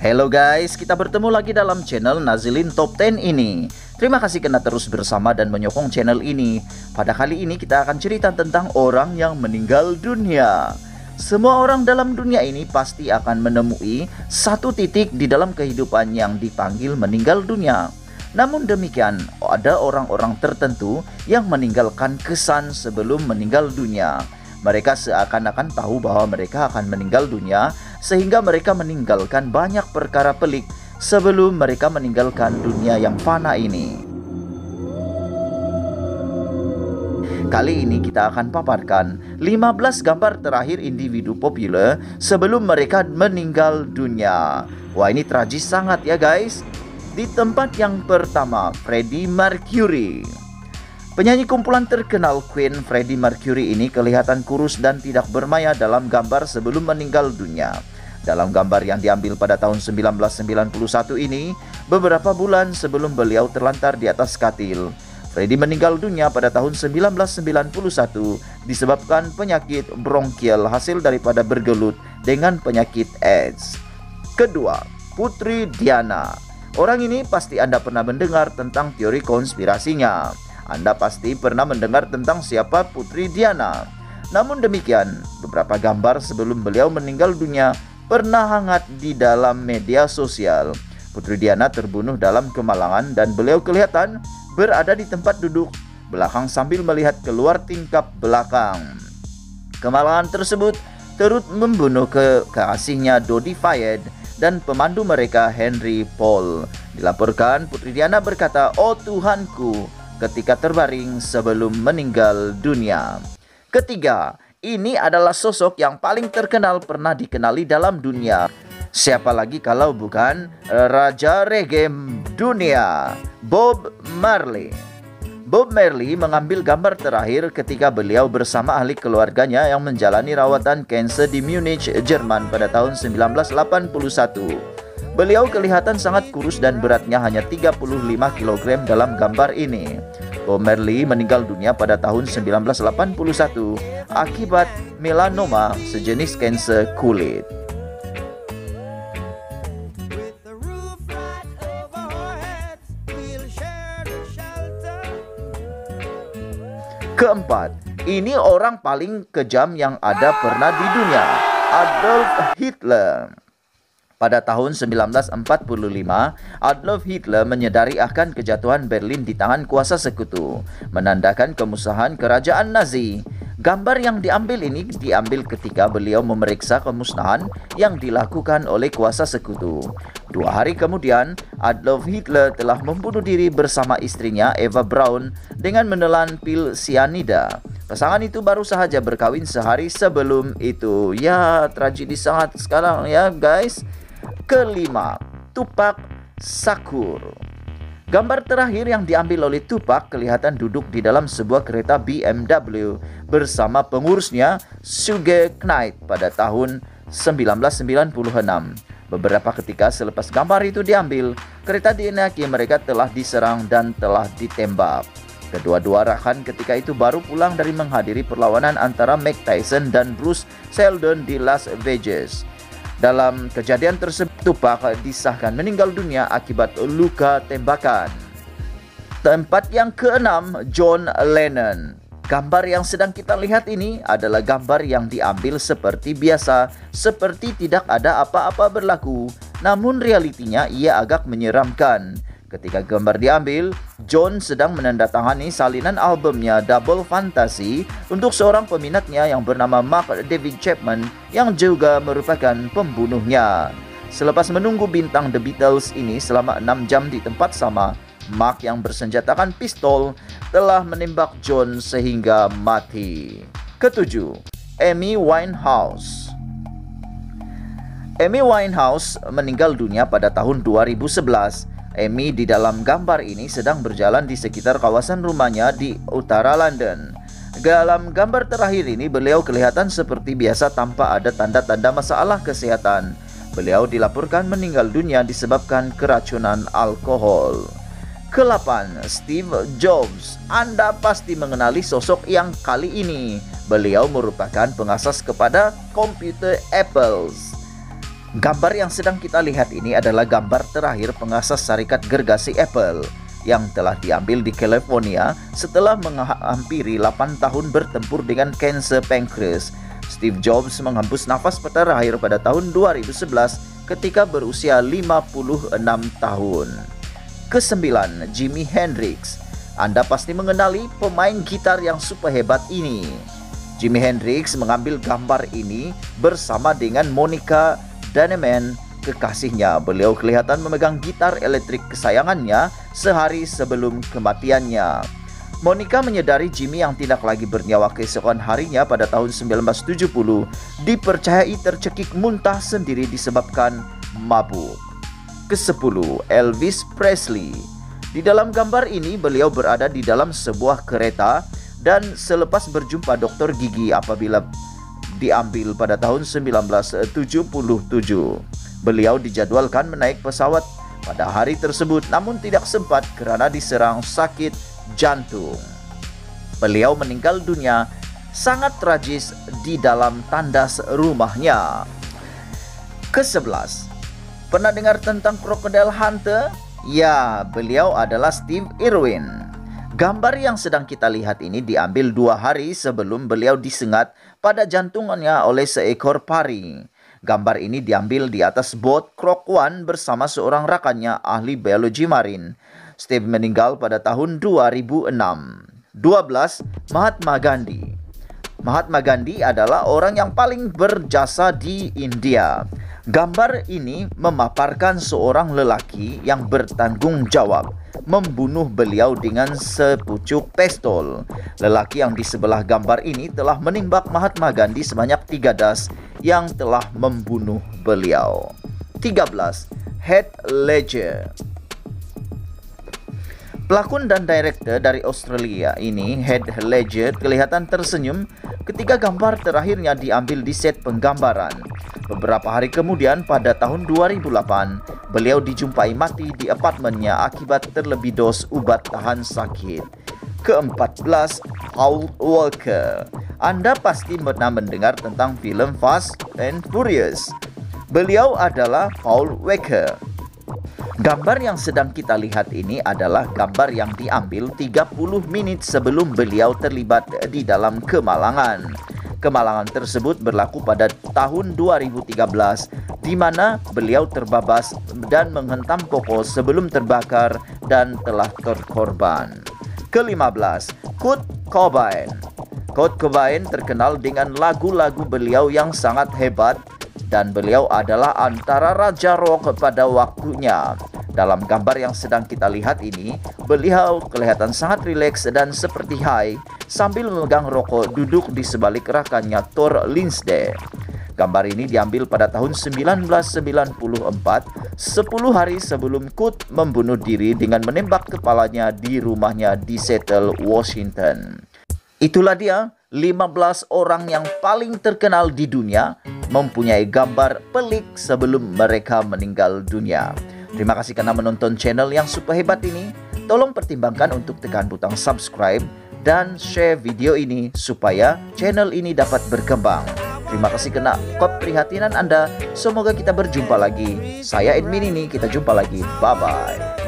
Hello guys, kita bertemu lagi dalam channel Nazilin Top 10 ini. Terima kasih karena terus bersama dan menyokong channel ini. Pada kali ini kita akan cerita tentang orang yang meninggal dunia. Semua orang dalam dunia ini pasti akan menemui satu titik di dalam kehidupan yang dipanggil meninggal dunia. Namun demikian, ada orang-orang tertentu yang meninggalkan kesan sebelum meninggal dunia. Mereka seakan-akan tahu bahwa mereka akan meninggal dunia, sehingga mereka meninggalkan banyak perkara pelik sebelum mereka meninggalkan dunia yang fana ini. Kali ini kita akan paparkan 15 gambar terakhir individu populer sebelum mereka meninggal dunia. Wah, ini tragis sangat ya guys. Di tempat yang pertama, Freddie Mercury. Penyanyi kumpulan terkenal Queen, Freddie Mercury ini kelihatan kurus dan tidak bermaya dalam gambar sebelum meninggal dunia. Dalam gambar yang diambil pada tahun 1991 ini, beberapa bulan sebelum beliau terlantar di atas katil. Freddie meninggal dunia pada tahun 1991 disebabkan penyakit bronkial hasil daripada bergelut dengan penyakit AIDS. Kedua, Putri Diana. Orang ini pasti Anda pernah mendengar tentang teori konspirasinya. Anda pasti pernah mendengar tentang siapa Putri Diana. Namun demikian, beberapa gambar sebelum beliau meninggal dunia pernah hangat di dalam media sosial. Putri Diana terbunuh dalam kemalangan dan beliau kelihatan berada di tempat duduk belakang sambil melihat keluar tingkap belakang. Kemalangan tersebut turut membunuh kekasihnya Dodi Fayed dan pemandu mereka Henry Paul. Dilaporkan Putri Diana berkata, "Oh Tuhanku," ketika terbaring sebelum meninggal dunia. Ketiga, ini adalah sosok yang paling terkenal pernah dikenali dalam dunia. Siapa lagi kalau bukan Raja Reggae dunia, Bob Marley. Bob Marley mengambil gambar terakhir ketika beliau bersama ahli keluarganya yang menjalani rawatan kanker di Munich, Jerman pada tahun 1981. Beliau kelihatan sangat kurus dan beratnya hanya 35 kg dalam gambar ini. Bob Marley meninggal dunia pada tahun 1981 akibat melanoma, sejenis kanker kulit. Keempat, ini orang paling kejam yang ada pernah di dunia, Adolf Hitler. Pada tahun 1945, Adolf Hitler menyadari akan kejatuhan Berlin di tangan kuasa sekutu, menandakan kemusnahan kerajaan Nazi. Gambar yang diambil ini diambil ketika beliau memeriksa kemusnahan yang dilakukan oleh kuasa sekutu. 2 hari kemudian, Adolf Hitler telah membunuh diri bersama istrinya Eva Braun dengan menelan pil sianida. Pasangan itu baru saja berkawin sehari sebelum itu. Ya, tragedi sangat sekarang ya guys. Kelima, Tupac Shakur. Gambar terakhir yang diambil oleh Tupac kelihatan duduk di dalam sebuah kereta BMW bersama pengurusnya Suge Knight pada tahun 1996. Beberapa ketika selepas gambar itu diambil, kereta dinaiki mereka telah diserang dan telah ditembak. Kedua-dua rakan ketika itu baru pulang dari menghadiri perlawanan antara Mike Tyson dan Bruce Seldon di Las Vegas. Dalam kejadian tersebut, Tupac disahkan meninggal dunia akibat luka tembakan. Tempat yang keenam, John Lennon. Gambar yang sedang kita lihat ini adalah gambar yang diambil seperti biasa, seperti tidak ada apa-apa berlaku. Namun realitinya ia agak menyeramkan. Ketika gambar diambil, John sedang menandatangani salinan albumnya Double Fantasy untuk seorang peminatnya yang bernama Mark David Chapman yang juga merupakan pembunuhnya. Selepas menunggu bintang The Beatles ini selama 6 jam di tempat sama, Mark yang bersenjatakan pistol telah menembak John sehingga mati. Ketujuh, Amy Winehouse. Amy Winehouse meninggal dunia pada tahun 2011. Amy di dalam gambar ini sedang berjalan di sekitar kawasan rumahnya di utara London. Dalam gambar terakhir ini beliau kelihatan seperti biasa tanpa ada tanda-tanda masalah kesehatan. Beliau dilaporkan meninggal dunia disebabkan keracunan alkohol. Ke-8, Steve Jobs. Anda pasti mengenali sosok yang kali ini. Beliau merupakan pengasas kepada komputer Apple. Gambar yang sedang kita lihat ini adalah gambar terakhir pengasas syarikat gergasi Apple yang telah diambil di California setelah menghampiri 8 tahun bertempur dengan kanker pankreas. Steve Jobs menghembus nafas terakhir pada tahun 2011 ketika berusia 56 tahun. Kesembilan, Jimi Hendrix. Anda pasti mengenali pemain gitar yang super hebat ini. Jimi Hendrix mengambil gambar ini bersama dengan Monica Dannemann, kekasihnya. Beliau kelihatan memegang gitar elektrik kesayangannya sehari sebelum kematiannya. Monica menyadari Jimi yang tidak lagi bernyawa keesokan harinya pada tahun 1970 dipercayai tercekik muntah sendiri disebabkan mabuk. Ke-10, Elvis Presley. Di dalam gambar ini beliau berada di dalam sebuah kereta dan selepas berjumpa dokter gigi apabila diambil pada tahun 1977. Beliau dijadwalkan menaik pesawat pada hari tersebut namun tidak sempat karena diserang sakit jantung. Beliau meninggal dunia sangat tragis di dalam tandas rumahnya. Ke-11, pernah dengar tentang Crocodile Hunter? Ya, beliau adalah Steve Irwin. Gambar yang sedang kita lihat ini diambil 2 hari sebelum beliau disengat pada jantungnya oleh seekor pari. Gambar ini diambil di atas bot Croc One bersama seorang rekannya ahli biologi marin. Steve meninggal pada tahun 2006. 12. Mahatma Gandhi. Mahatma Gandhi adalah orang yang paling berjasa di India. Gambar ini memaparkan seorang lelaki yang bertanggung jawab membunuh beliau dengan sepucuk pistol. Lelaki yang di sebelah gambar ini telah menembak Mahatma Gandhi sebanyak 3 das yang telah membunuh beliau. 13. Heath Ledger. Pelakon dan direktur dari Australia ini, Heath Ledger, kelihatan tersenyum ketika gambar terakhirnya diambil di set penggambaran. Beberapa hari kemudian pada tahun 2008, beliau dijumpai mati di apartemennya akibat terlebih dos obat tahan sakit. Ke-14, Paul Walker. Anda pasti pernah mendengar tentang film Fast and Furious. Beliau adalah Paul Walker. Gambar yang sedang kita lihat ini adalah gambar yang diambil 30 menit sebelum beliau terlibat di dalam kemalangan. Kemalangan tersebut berlaku pada tahun 2013 di mana beliau terbabas dan menghentam pokok sebelum terbakar dan telah terkorban. Ke-15, Kurt Cobain. Kurt Cobain terkenal dengan lagu-lagu beliau yang sangat hebat dan beliau adalah antara raja rock pada waktunya. Dalam gambar yang sedang kita lihat ini, beliau kelihatan sangat rileks dan seperti high sambil memegang rokok duduk di sebalik rekannya Thor Lindsday. Gambar ini diambil pada tahun 1994, 10 hari sebelum Kurt membunuh diri dengan menembak kepalanya di rumahnya di Seattle, Washington. Itulah dia 15 orang yang paling terkenal di dunia mempunyai gambar pelik sebelum mereka meninggal dunia. Terima kasih karena menonton channel yang super hebat ini. Tolong pertimbangkan untuk tekan butang subscribe dan share video ini supaya channel ini dapat berkembang. Terima kasih karena keprihatinan Anda. Semoga kita berjumpa lagi. Saya Admin ini, kita jumpa lagi. Bye-bye.